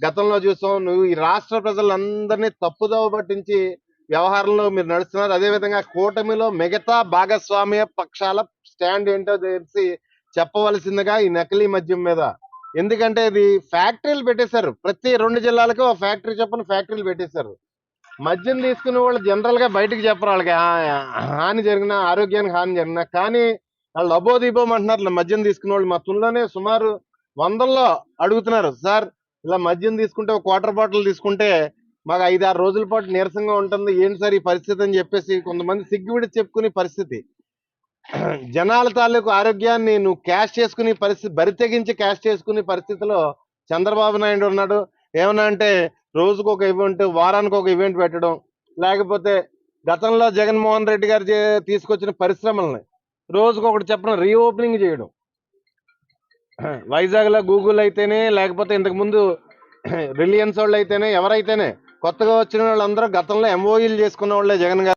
గతంలో చూసాం. నువ్వు ఈ రాష్ట్ర ప్రజలందరినీ తప్పుదోవ పట్టించి వ్యవహారంలో మీరు నడుస్తున్నారు. అదేవిధంగా కూటమిలో మిగతా భాగస్వామ్య పక్షాల స్టాండ్ ఏంటో తెలిసి చెప్పవలసిందిగా ఈ నకిలీ మద్యం మీద. ఎందుకంటే ఇది ఫ్యాక్టరీలు పెట్టేశారు. ప్రతి 2 జిల్లాలకు ఒక ఫ్యాక్టరీ చొప్పున ఫ్యాక్టరీలు పెట్టేశారు. మద్యం తీసుకునే వాళ్ళు జనరల్ గా బయటకు చెప్పరు. వాళ్ళకి హాని జరిగినా, ఆరోగ్యానికి హాని జరిగినా. కానీ వాళ్ళు అబోదిబోం అంటున్నారు మద్యం తీసుకునే వాళ్ళు. మా తుల్లోనే సుమారు వందల్లో అడుగుతున్నారు, సార్ ఇలా మద్యం తీసుకుంటే ఒక క్వార్టర్ బాటిల్ తీసుకుంటే మాకు 5-6 రోజుల పాటు నీరసంగా ఉంటుంది, ఏంటి సార్ ఈ పరిస్థితి అని చెప్పేసి కొంతమంది సిగ్గువిడి చెప్పుకునే పరిస్థితి. జనాల తాలూకు ఆరోగ్యాన్ని నువ్వు క్యాష్ చేసుకునే పరిస్థితి, బరి తెగించి క్యాష్ చేసుకునే పరిస్థితిలో చంద్రబాబు నాయుడు ఉన్నాడు. ఏమన్నా అంటే రోజుకు ఒక ఈవెంట్, వారానికి ఒక ఈవెంట్ పెట్టడం, లేకపోతే గతంలో జగన్మోహన్ రెడ్డి గారు తీసుకొచ్చిన పరిశ్రమల్ని రోజుకొకటి చెప్పడం, రీఓపెనింగ్ చేయడం. వైజాగ్ లో గూగుల్ అయితేనే, లేకపోతే ఇంతకు ముందు రిలయన్స్ వాళ్ళు అయితేనే, ఎవరైతేనే కొత్తగా వచ్చిన వాళ్ళందరూ గతంలో ఎంఓఈలు చేసుకున్న వాళ్ళే జగన్ గారు.